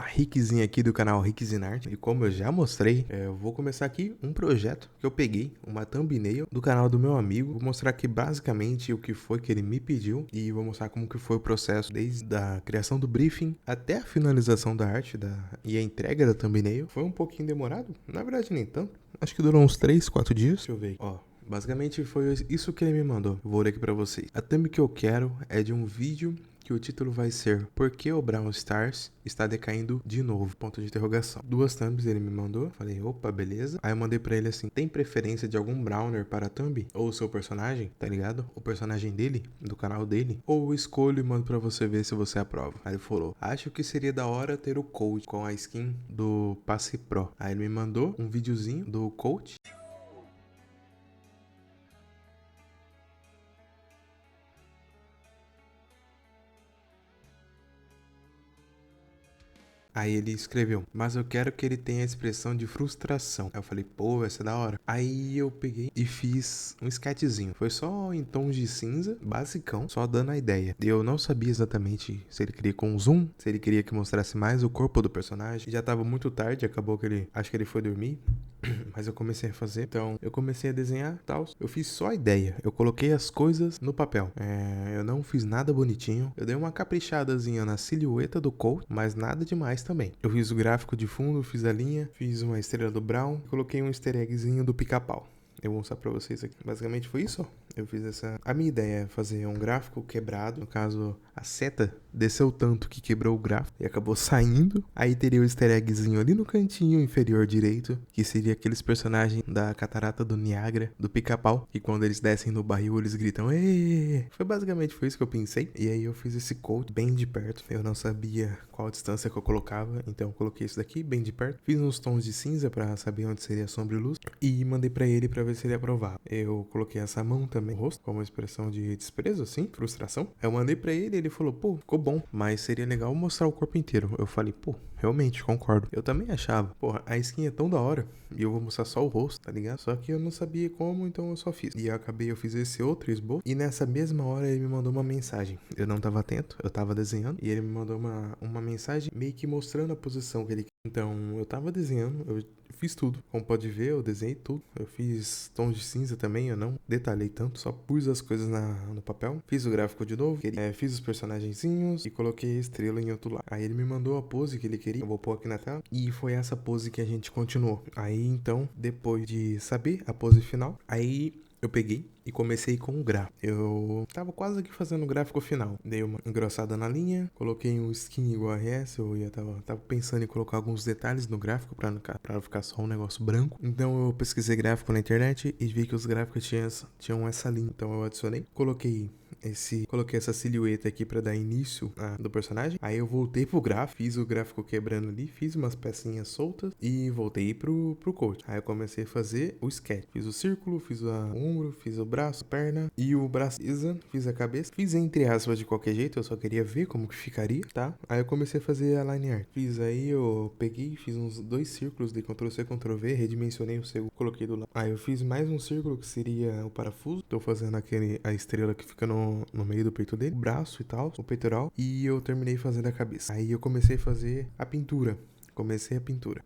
Rickzinho aqui do canal Rickzinart. E como eu já mostrei, eu vou começar aqui um projeto que eu peguei, uma thumbnail do canal do meu amigo. Vou mostrar aqui basicamente o que foi que ele me pediu e vou mostrar como que foi o processo desde a criação do briefing até a finalização da arte e a entrega da thumbnail. Foi um pouquinho demorado, na verdade nem tanto. Acho que durou uns 3, 4 dias. Deixa eu ver. Ó, basicamente foi isso que ele me mandou. Vou ler aqui pra vocês. A thumb que eu quero é de um vídeo que o título vai ser Por que o Brawl Stars está decaindo de novo? Ponto de interrogação. Duas thumbs ele me mandou. Falei, opa, beleza. Aí eu mandei pra ele assim, tem preferência de algum Browner para a thumb? Ou o seu personagem, tá ligado? O personagem dele, do canal dele? Ou eu escolho e mando pra você ver se você aprova. Aí ele falou, acho que seria da hora ter o coach com a skin do Passe Pro. Aí ele me mandou um videozinho do coach. Aí ele escreveu, mas eu quero que ele tenha a expressão de frustração. Aí eu falei, pô, vai ser da hora. Aí eu peguei e fiz um sketchzinho. Foi só em tons de cinza, basicão, só dando a ideia. Eu não sabia exatamente se ele queria com zoom, se ele queria que mostrasse mais o corpo do personagem. Já tava muito tarde, acabou que acho que ele foi dormir. Mas eu comecei a fazer, então eu comecei a desenhar e tal. Eu fiz só a ideia, eu coloquei as coisas no papel. Eu não fiz nada bonitinho. Eu dei uma caprichadazinha na silhueta do coach, mas nada demais também. Eu fiz o gráfico de fundo, fiz a linha, fiz uma estrela do Brown, coloquei um easter eggzinho do Pica-Pau. Eu vou mostrar pra vocês aqui. Basicamente foi isso, ó. Eu fiz essa... A minha ideia é fazer um gráfico quebrado. No caso, a seta desceu tanto que quebrou o gráfico e acabou saindo. Aí teria o easter eggzinho ali no cantinho inferior direito, que seria aqueles personagens da Catarata do Niágara, do Pica-Pau, que quando eles descem no barril, eles gritam Êêê! Foi isso que eu pensei. E aí eu fiz esse coat bem de perto. Eu não sabia qual a distância que eu colocava, então eu coloquei isso daqui bem de perto. Fiz uns tons de cinza pra saber onde seria sombra e luz. E mandei pra ele pra ver se ele aprovava. Eu coloquei essa mão também no rosto, como expressão de desprezo, assim, frustração. Eu mandei pra ele, ele falou, pô, ficou bom, mas seria legal mostrar o corpo inteiro. Eu falei, pô, realmente, concordo. Eu também achava, porra, a skin é tão da hora e eu vou mostrar só o rosto, tá ligado? Só que eu não sabia como, então eu só fiz. E eu fiz esse outro esboço e nessa mesma hora ele me mandou uma mensagem. Eu não tava atento, eu tava desenhando e ele me mandou uma mensagem meio que mostrando a posição que ele queria. Então eu tava desenhando, eu fiz tudo. Como pode ver, eu desenhei tudo. Eu fiz tons de cinza também, eu não detalhei tanto, só pus as coisas no papel. Fiz o gráfico de novo, fiz os personagenzinhos e coloquei a estrela em outro lado. Aí ele me mandou a pose que ele queria, eu vou pôr aqui na tela. E foi essa pose que a gente continuou. Aí então, depois de saber a pose final, aí eu peguei e comecei com o gráfico. Eu tava quase que fazendo o gráfico final. Dei uma engrossada na linha, coloquei um skin igual a essa. Tava pensando em colocar alguns detalhes no gráfico pra não ficar só um negócio branco. Então eu pesquisei gráfico na internet e vi que os gráficos tinham essa linha. Então eu adicionei, coloquei essa silhueta aqui pra dar início do personagem. Aí eu voltei pro gráfico, fiz o gráfico quebrando ali, fiz umas pecinhas soltas e voltei pro coach. Aí eu comecei a fazer o sketch. Fiz o círculo, fiz o ombro, fiz o braço, perna e o braço, fiz a cabeça. Fiz entre aspas de qualquer jeito, eu só queria ver como que ficaria, tá? Aí eu comecei a fazer a line art. Eu peguei, fiz uns 2 círculos de Ctrl+C, Ctrl+V, redimensionei o segundo, coloquei do lado. Aí eu fiz mais um círculo que seria o parafuso. Tô fazendo a estrela que fica no meio do peito dele, o braço e tal, o peitoral, e eu terminei fazendo a cabeça. Aí eu comecei a fazer a pintura.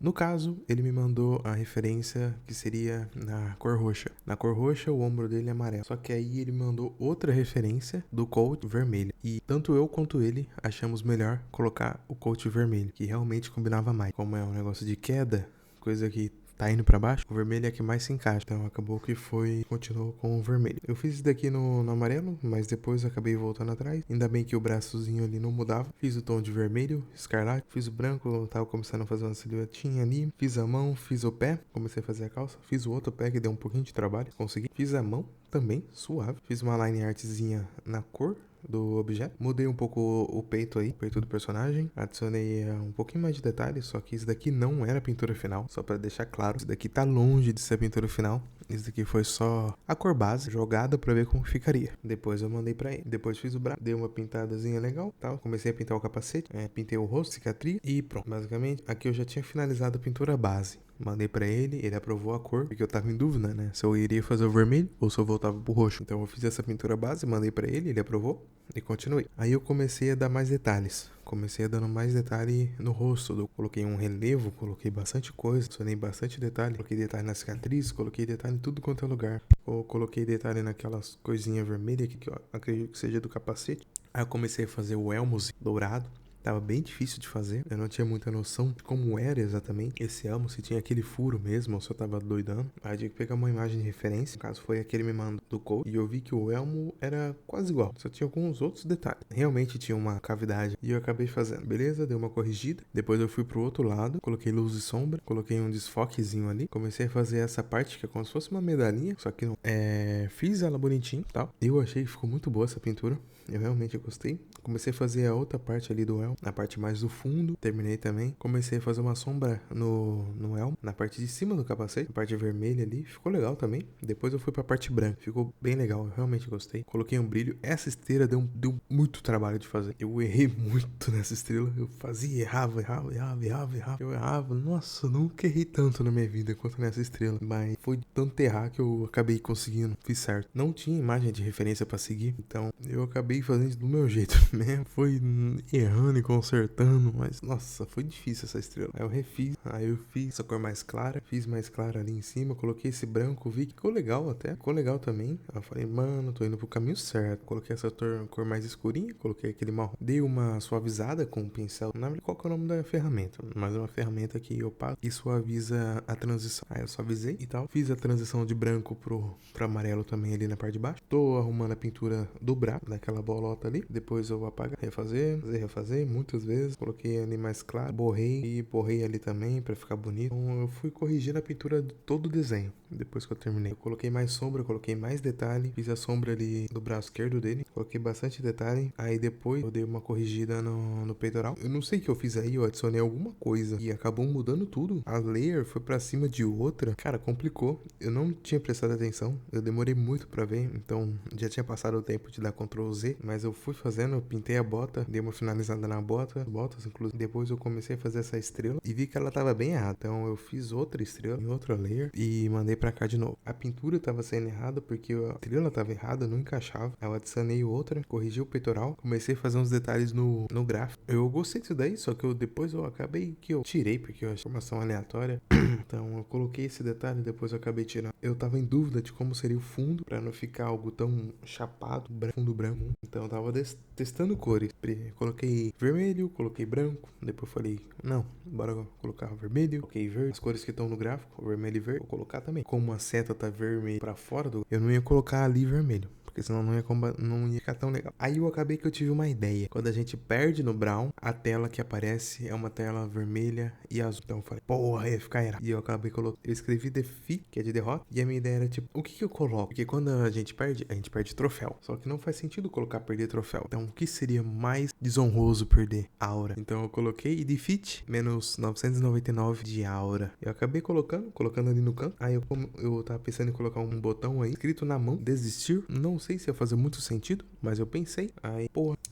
No caso, ele me mandou a referência que seria na cor roxa. Na cor roxa, o ombro dele é amarelo. Só que aí ele mandou outra referência do coat vermelho. E tanto eu quanto ele achamos melhor colocar o coat vermelho, que realmente combinava mais. Como é um negócio de queda, coisa que tá indo pra baixo, o vermelho é que mais se encaixa. Então acabou que continuou com o vermelho. Eu fiz isso daqui no amarelo, mas depois acabei voltando atrás. Ainda bem que o braçozinho ali não mudava. Fiz o tom de vermelho, escarlate. Fiz o branco, eu tava começando a fazer uma silhuetinha ali. Fiz a mão, fiz o pé, comecei a fazer a calça. Fiz o outro pé que deu um pouquinho de trabalho, consegui. Fiz a mão também, suave. Fiz uma line artzinha na cor do objeto. Mudei um pouco o peito aí, o peito do personagem. Adicionei um pouquinho mais de detalhes, só que isso daqui não era a pintura final, só pra deixar claro. Isso daqui tá longe de ser a pintura final. Isso daqui foi só a cor base jogada pra ver como ficaria. Depois eu mandei pra ele. Depois fiz o braço, dei uma pintadazinha legal, tal. Comecei a pintar o capacete, pintei o rosto, cicatriz e pronto. Basicamente, aqui eu já tinha finalizado a pintura base. Mandei pra ele aprovou a cor, porque eu tava em dúvida, né? Se eu iria fazer o vermelho ou se eu voltava pro roxo. Então eu fiz essa pintura base, mandei pra ele aprovou e continuei. Aí eu comecei a dar mais detalhes. Comecei a dando mais detalhe no rosto. Eu coloquei um relevo, coloquei bastante coisa, adicionei bastante detalhe. Coloquei detalhe na cicatriz, coloquei detalhe em tudo quanto é lugar. Eu coloquei detalhe naquelas coisinhas vermelhas que eu acredito que seja do capacete. Aí eu comecei a fazer o elmozinho dourado. Tava bem difícil de fazer, eu não tinha muita noção de como era exatamente esse elmo, se tinha aquele furo mesmo ou se eu tava doidando. Aí tinha que pegar uma imagem de referência, no caso foi aquele me mandou do Code, e eu vi que o elmo era quase igual, só tinha alguns outros detalhes. Realmente tinha uma cavidade e eu acabei fazendo. Beleza, dei uma corrigida, depois eu fui pro outro lado, coloquei luz e sombra, coloquei um desfoquezinho ali, comecei a fazer essa parte que é como se fosse uma medalhinha, só que não. Fiz ela bonitinho e tal. Eu achei que ficou muito boa essa pintura. Eu realmente gostei. Comecei a fazer a outra parte ali do elmo, na parte mais do fundo. Terminei também. Comecei a fazer uma sombra no elmo, na parte de cima do capacete, na parte vermelha ali. Ficou legal também. Depois eu fui pra parte branca. Ficou bem legal, eu realmente gostei. Coloquei um brilho. Essa estrela deu muito trabalho de fazer. Eu errei muito nessa estrela. Eu fazia, errava. Eu errava. Nossa, nunca errei tanto na minha vida quanto nessa estrela. Mas foi tanto errar que eu acabei conseguindo. Fiz certo. Não tinha imagem de referência pra seguir, então eu acabei fazendo do meu jeito mesmo. Foi errando e consertando, mas nossa, foi difícil essa estrela. Aí eu refiz, aí eu fiz essa cor mais clara, fiz mais clara ali em cima, coloquei esse branco, vi que ficou legal até, ficou legal também. Aí eu falei, mano, tô indo pro caminho certo. Coloquei essa cor mais escurinha, coloquei aquele marrom. Dei uma suavizada com o pincel. Não lembro qual que é o nome da ferramenta, mas é uma ferramenta que eu passo e suaviza a transição. Aí eu suavizei e tal. Fiz a transição de branco pro amarelo também ali na parte de baixo. Tô arrumando a pintura do braço, daquela bolota ali. Depois eu vou apagar, refazer muitas vezes. Coloquei ali mais claro, borrei ali também pra ficar bonito. Então eu fui corrigindo a pintura de todo o desenho. Depois que eu terminei, eu coloquei mais sombra, coloquei mais detalhe. Fiz a sombra ali do braço esquerdo dele. Coloquei bastante detalhe. Aí depois eu dei uma corrigida no peitoral. Eu não sei o que eu fiz aí, eu adicionei alguma coisa e acabou mudando tudo. A layer foi pra cima de outra. Cara, complicou. Eu não tinha prestado atenção. Eu demorei muito pra ver, então já tinha passado o tempo de dar Ctrl Z, mas eu fui fazendo, eu pintei a bota, dei uma finalizada na botas, inclusive. Depois eu comecei a fazer essa estrela e vi que ela tava bem errada. Então eu fiz outra estrela em outra layer e mandei pra cá de novo. A pintura tava sendo errada porque a estrela tava errada, não encaixava. Aí eu adicionei outra, corrigi o peitoral, comecei a fazer uns detalhes no gráfico. Eu gostei disso daí, só que depois eu acabei que eu tirei porque eu achei informação aleatória. Então eu coloquei esse detalhe, depois eu acabei tirando. Eu tava em dúvida de como seria o fundo, pra não ficar algo tão chapado, fundo branco. Então eu tava testando cores. Coloquei vermelho, coloquei branco, depois falei, não, bora colocar vermelho, coloquei verde. As cores que estão no gráfico, vermelho e verde, vou colocar também. Como a seta tá vermelho pra fora, eu não ia colocar ali vermelho, porque senão não ia ficar tão legal. Aí eu acabei que eu tive uma ideia. Quando a gente perde no Brown, a tela que aparece é uma tela vermelha e azul. Então eu falei, porra, ia ficar errado. E eu acabei colocando, eu escrevi defeat, que é de derrota, e a minha ideia era tipo, o que eu coloco? Porque quando a gente perde troféu. Só que não faz sentido colocar perder troféu. Então o que seria mais desonroso perder? Aura. Então eu coloquei defeat menos 999 de aura. Eu acabei colocando ali no canto. Aí eu tava pensando em colocar um botão aí, escrito na mão, desistir. Não sei se ia fazer muito sentido, mas eu pensei.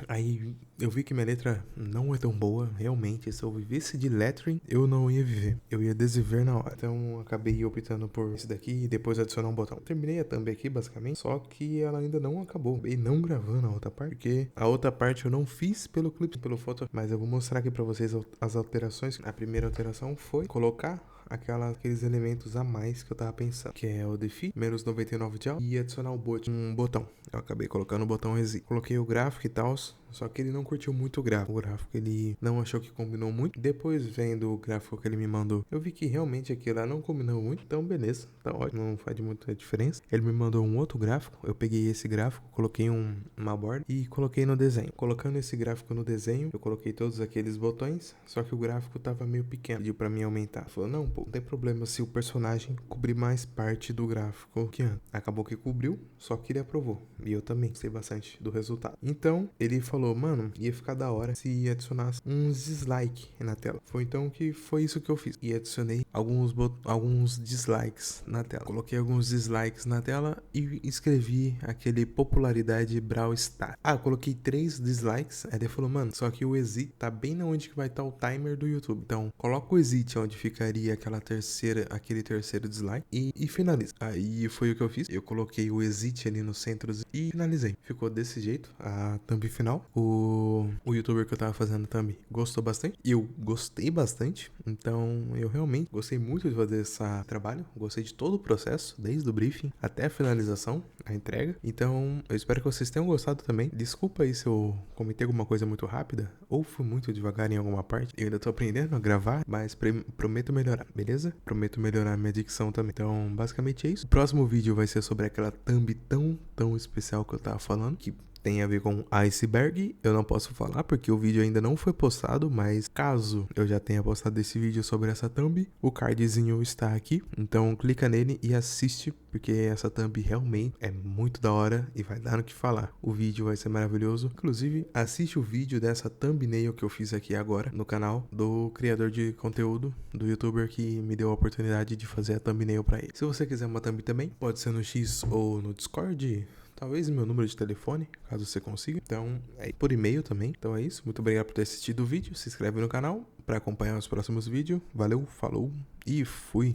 Aí eu vi que minha letra não é tão boa, realmente. Se eu vivesse de lettering, eu não ia viver. Eu ia desviver na hora. Então eu acabei optando por esse daqui e depois adicionar um botão. Terminei a thumb aqui, basicamente, só que ela ainda não acabou. E não gravando a outra parte, porque a outra parte eu não fiz pelo clipe, pelo foto, mas eu vou mostrar aqui pra vocês as alterações. A primeira alteração foi colocar aqueles elementos a mais que eu tava pensando, que é o defeat, menos 99 de alta, e adicionar um botão. Eu acabei colocando o botão resist. Coloquei o gráfico e tal, só que ele não curtiu muito o gráfico. O gráfico ele não achou que combinou muito. Depois, vendo o gráfico que ele me mandou, eu vi que realmente aquilo lá não combinou muito. Então, beleza, tá ótimo, não faz muita diferença. Ele me mandou um outro gráfico. Eu peguei esse gráfico, coloquei uma borda e coloquei no desenho. Colocando esse gráfico no desenho, eu coloquei todos aqueles botões, só que o gráfico tava meio pequeno. Pediu pra mim aumentar. Falou, não, pô, não tem problema se o personagem cobrir mais parte do gráfico que antes. Acabou que cobriu, só que ele aprovou. E eu também gostei bastante do resultado. Então, ele falou falou, mano, ia ficar da hora se adicionasse uns dislike na tela. Foi então que foi isso que eu fiz. E adicionei alguns dislikes na tela. Coloquei alguns dislikes na tela e escrevi aquele popularidade Brawl Stars. Ah, eu coloquei 3 dislikes. Aí ele falou, mano, só que o exit tá bem na onde que vai estar o timer do YouTube. Então, coloca o exit onde ficaria aquele terceiro dislike e finaliza. Aí foi o que eu fiz. Eu coloquei o exit ali no centro e finalizei. Ficou desse jeito a thumb final. O youtuber que eu tava fazendo thumb gostou bastante. Eu gostei bastante. Então, eu realmente gostei muito de fazer esse trabalho. Gostei de todo o processo, desde o briefing até a finalização, a entrega. Então, eu espero que vocês tenham gostado também. Desculpa aí se eu comentei alguma coisa muito rápida ou fui muito devagar em alguma parte. Eu ainda tô aprendendo a gravar, mas prometo melhorar, beleza? Prometo melhorar a minha dicção também. Então, basicamente é isso. O próximo vídeo vai ser sobre aquela thumb tão especial que eu tava falando, que tem a ver com iceberg. Eu não posso falar porque o vídeo ainda não foi postado, mas caso eu já tenha postado esse vídeo sobre essa thumb, o cardzinho está aqui. Então clica nele e assiste, porque essa thumb realmente é muito da hora e vai dar no que falar. O vídeo vai ser maravilhoso. Inclusive, assiste o vídeo dessa thumbnail que eu fiz aqui agora no canal do criador de conteúdo, do youtuber que me deu a oportunidade de fazer a thumbnail pra ele. Se você quiser uma thumb também, pode ser no X ou no Discord. Talvez meu número de telefone, caso você consiga. Então, é por e-mail também. Então é isso. Muito obrigado por ter assistido o vídeo. Se inscreve no canal para acompanhar os próximos vídeos. Valeu, falou e fui!